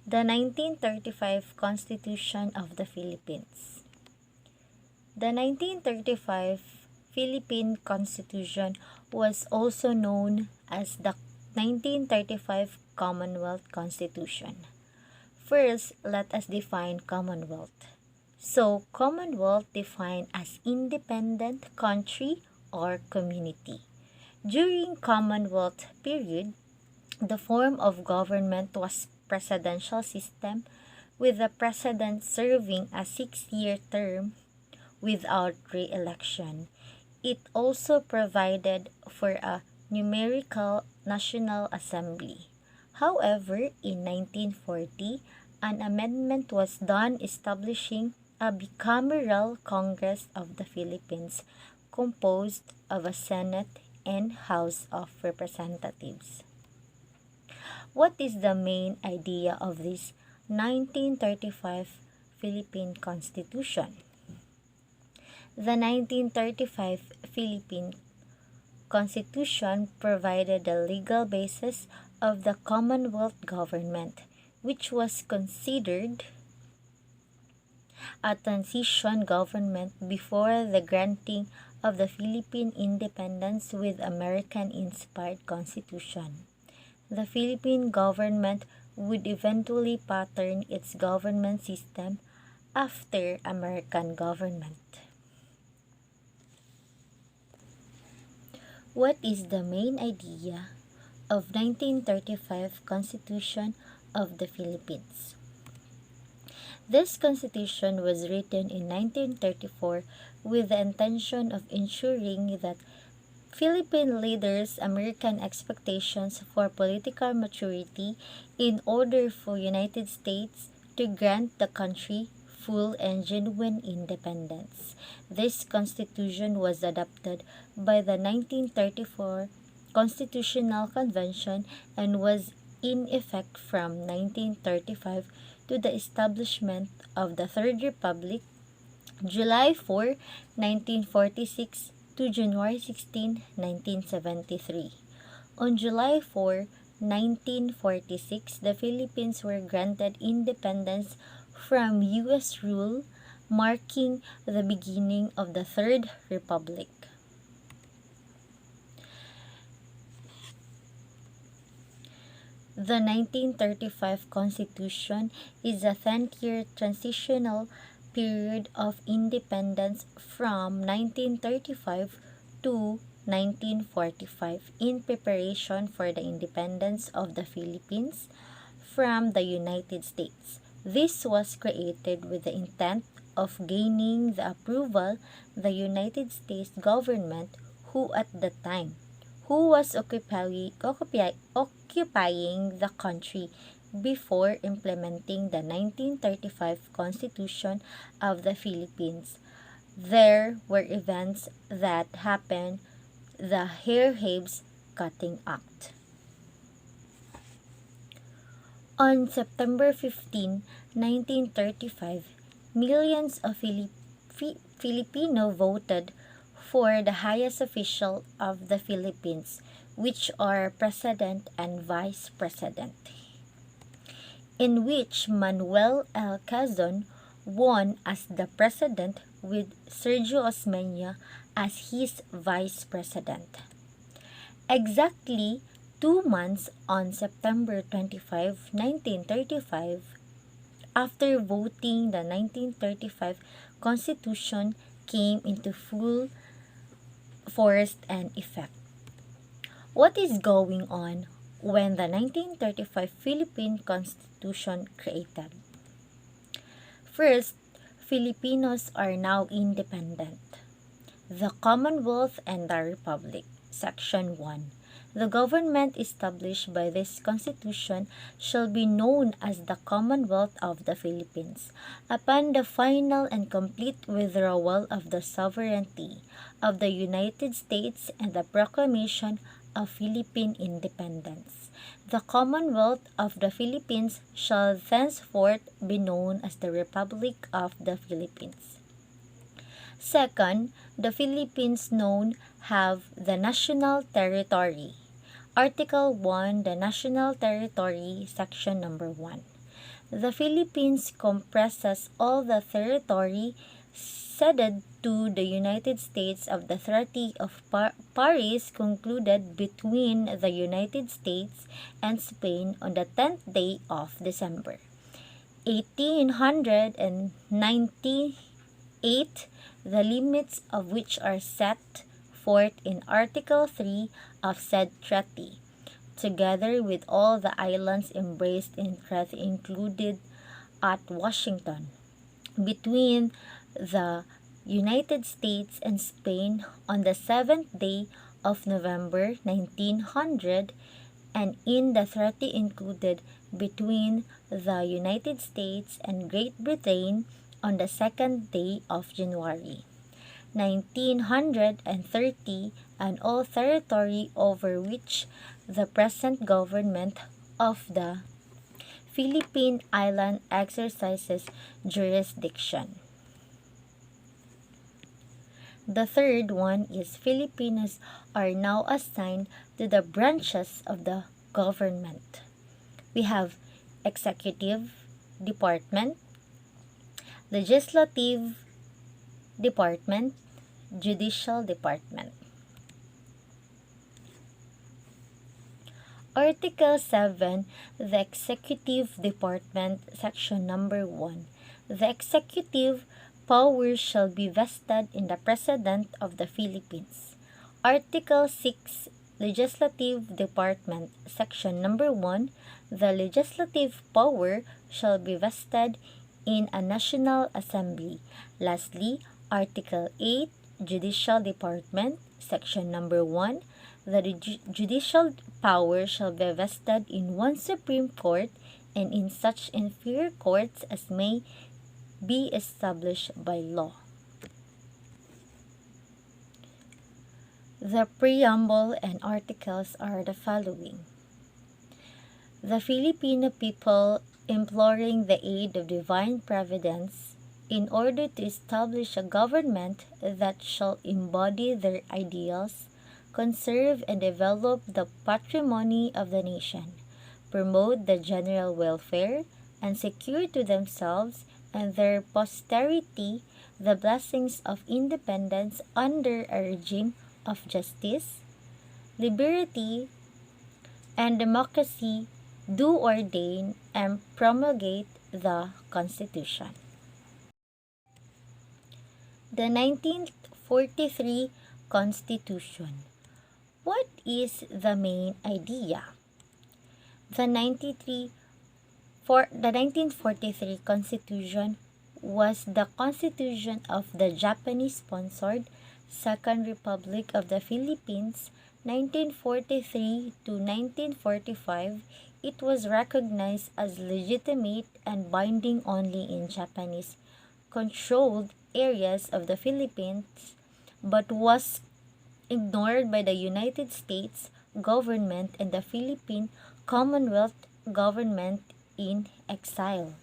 The 1935 Constitution of the Philippines. The 1935 Philippine Constitution was also known as the 1935 Commonwealth Constitution. First, let us define Commonwealth. So, Commonwealth defined as independent country or community. During Commonwealth period, the form of government was presidential system, with the president serving a 6-year term without re-election. It also provided for a numerical National Assembly. However, in 1940, an amendment was done establishing a bicameral Congress of the Philippines composed of a Senate and House of Representatives. What is the main idea of this 1935 Philippine Constitution? The 1935 Philippine Constitution provided the legal basis of the Commonwealth government, which was considered a transition government before the granting of the Philippine independence with American-inspired constitution. The Philippine government would eventually pattern its government system after American government. What is the main idea of 1935 Constitution of the Philippines? This constitution was written in 1934 with the intention of ensuring that Philippine leaders' American expectations for political maturity in order for United States to grant the country full and genuine independence. This constitution was adopted by the 1934 Constitutional Convention and was in effect from 1935 to the establishment of the Third Republic, July 4, 1946 to January 16, 1973. On July 4, 1946, the Philippines were granted independence from U.S. rule, marking the beginning of the Third Republic. The 1935 Constitution is a 10-year transitional period of independence from 1935 to 1945 in preparation for the independence of the Philippines from the United States. This was created with the intent of gaining the approval of the United States government who at the time was occupying the country before implementing the 1935 Constitution of the Philippines. There were events that happened, the Hair-Habs Cutting Act. On September 15, 1935, millions of Filipino voted for the highest official of the Philippines, which are President and Vice President, in which Manuel L. Quezon won as the President with Sergio Osmeña as his Vice President. Exactly 2 months on September 25, 1935, after voting, the 1935 Constitution came into full force and effect. What is going on when the 1935 Philippine Constitution created? First, Filipinos are now independent. The Commonwealth and the Republic. Section 1. The government established by this Constitution shall be known as the Commonwealth of the Philippines, upon the final and complete withdrawal of the sovereignty of the United States and the proclamation of Philippine independence. The Commonwealth of the Philippines shall thenceforth be known as the Republic of the Philippines. Second, the Philippines known have the national territory. Article 1, the National Territory, Section number 1. The Philippines compresses all the territory ceded to the United States of the Treaty of Paris concluded between the United States and Spain on the 10th day of December, 1898, the limits of which are set forth in Article 3 of said treaty, together with all the islands embraced in treaty included at Washington, between the United States and Spain on the 7th day of November 1900, and in the treaty included between the United States and Great Britain on the 2nd day of January 1930, and all territory over which the present government of the Philippine Island exercises jurisdiction. The third one is Filipinos are now assigned to the branches of the government. We have Executive Department, Legislative Department, Judicial Department. Article 7, the Executive Department, Section Number 1. The executive power shall be vested in the President of the Philippines. Article 6, Legislative Department, Section Number 1. The legislative power shall be vested in a National Assembly. Lastly, Article 8, Judicial Department, Section Number 1. The judicial power shall be vested in one Supreme Court and in such inferior courts as may be established by law. The preamble and articles are the following. The Filipino people, imploring the aid of divine providence in order to establish a government that shall embody their ideals, conserve and develop the patrimony of the nation, promote the general welfare, and secure to themselves and their posterity the blessings of independence under a regime of justice, liberty, and democracy, do ordain and promulgate the Constitution. The 1943 Constitution. What is the main idea? The 1943 Constitution was the constitution of the Japanese-sponsored Second Republic of the Philippines, 1943 to 1945. It was recognized as legitimate and binding only in Japanese-controlled areas of the Philippines, but was ignored by the United States government and the Philippine Commonwealth government in exile.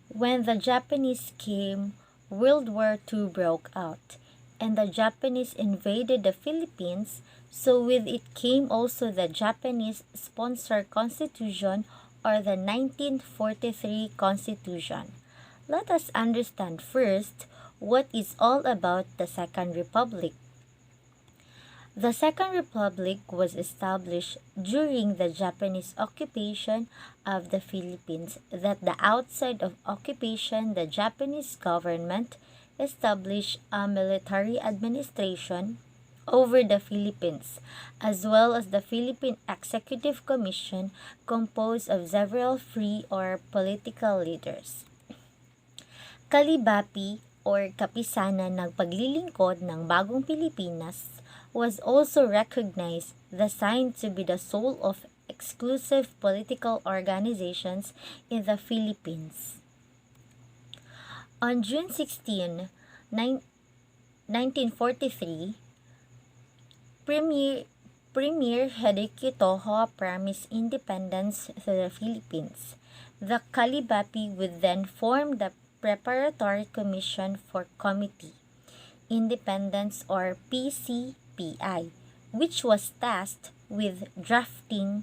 When the Japanese came, World War II broke out, and the Japanese invaded the Philippines, so with it came also the Japanese-sponsored Constitution, or the 1943 Constitution. Let us understand first what is all about the Second Republic. The Second Republic was established during the Japanese occupation of the Philippines. That the outside of occupation, the Japanese government established a military administration over the Philippines, as well as the Philippine Executive Commission composed of several free or political leaders. Kalibapi or Kapisanan ng Paglilingkod ng Bagong Pilipinas was also recognized, the sign to be the soul of exclusive political organizations in the Philippines. On June 16, 1943, Premier Hideki Toho promised independence to the Philippines. The Kalibapi would then form the Preparatory Commission for Committee Independence, or PCPI, which was tasked with drafting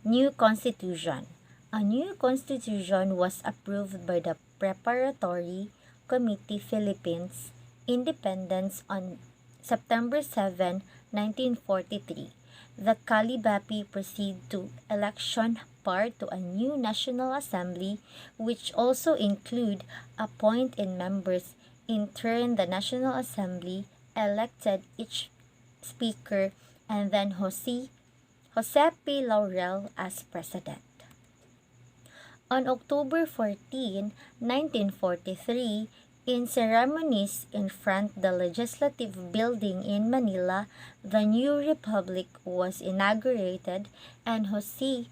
New Constitution. A new constitution was approved by the Preparatory Committee Philippines Independence on September 7, 1943. The Kalibapi proceed to election part to a new National Assembly, which also include appoint in members. In turn, the National Assembly elected each speaker and then Jose P. Laurel as president. On October 14, 1943, in ceremonies in front the Legislative Building in Manila, the new republic was inaugurated and Jose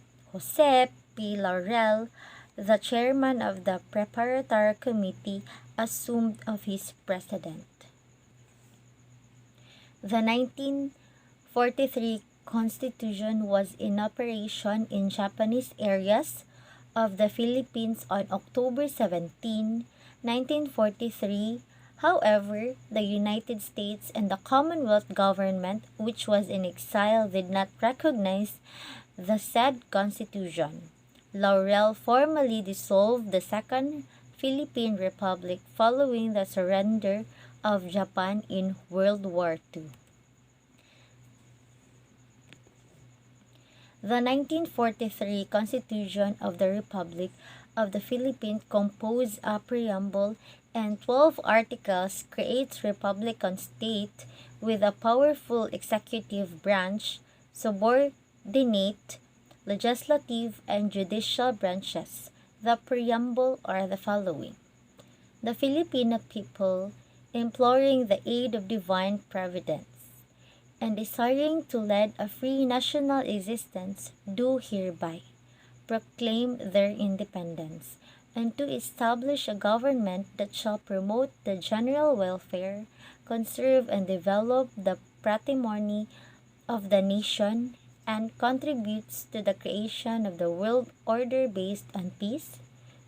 P. Laurel, the chairman of the Preparatory Committee, assumed office president. The 1943 Constitution was in operation in Japanese areas of the Philippines on October 17, 1943. However, the United States and the Commonwealth government, which was in exile, did not recognize the said constitution. Laurel formally dissolved the Second Philippine Republic following the surrender of Japan in World War II. The 1943 Constitution of the Republic of the Philippines, composed a preamble and 12 articles, creates republican state with a powerful executive branch, subordinate legislative and judicial branches. The preamble are the following: the Filipino people, imploring the aid of divine providence and desiring to lead a free national existence, do hereby proclaim their independence, and to establish a government that shall promote the general welfare, conserve and develop the patrimony of the nation, and contributes to the creation of the world order based on peace,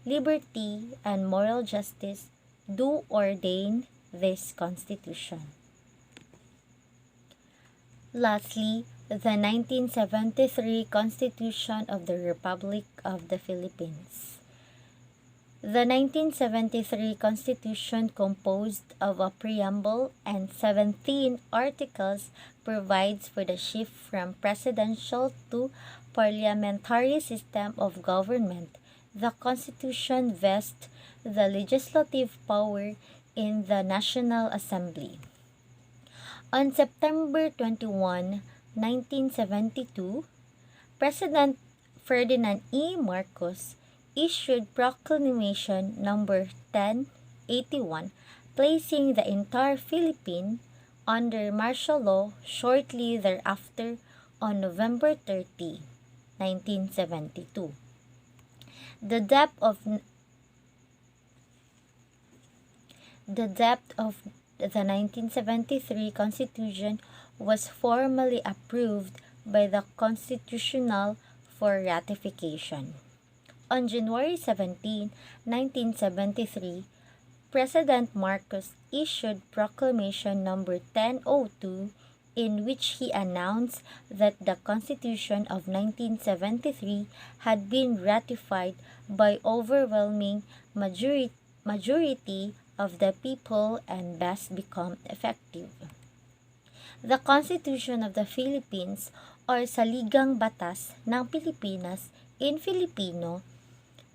liberty, and moral justice, do ordain this Constitution. Lastly, the 1973 Constitution of the Republic of the Philippines. The 1973 Constitution, composed of a preamble and 17 articles, provides for the shift from presidential to parliamentary system of government. The Constitution vests the legislative power in the National Assembly. On September 21, 1972, President Ferdinand E. Marcos issued Proclamation Number 1081, placing the entire Philippines under martial law. Shortly thereafter, on November 30, 1972. The depth of the 1973 Constitution was formally approved by the Constitutional for ratification. On January 17, 1973, President Marcos issued Proclamation Number 1002, in which he announced that the Constitution of 1973 had been ratified by overwhelming majority of the people and thus become effective. The Constitution of the Philippines, or Saligang Batas ng Pilipinas in Filipino,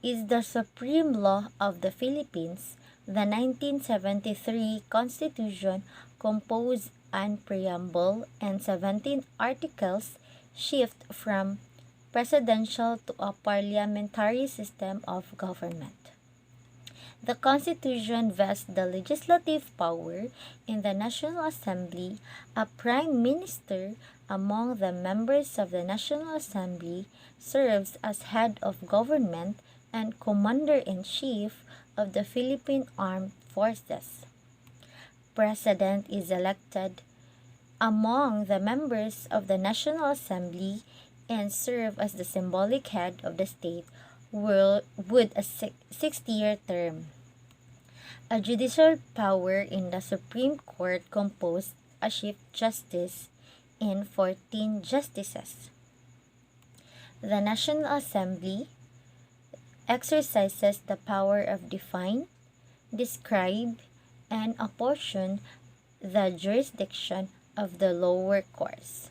is the supreme law of the Philippines. The 1973 Constitution, composed an preamble and 17 articles, shift from presidential to a parliamentary system of government. The Constitution vests the legislative power in the National Assembly. A Prime Minister among the members of the National Assembly serves as head of government and Commander-in-Chief of the Philippine Armed Forces. President is elected among the members of the National Assembly and serve as the symbolic head of the state with a 60-year term. A judicial power in the Supreme Court, composed a Chief Justice and 14 justices. The National Assembly exercises the power of define, describe, and apportion the jurisdiction of the lower courts.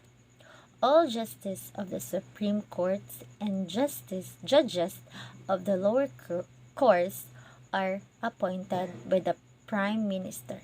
All justices of the Supreme Courts and judges of the lower courts are appointed by the Prime Minister.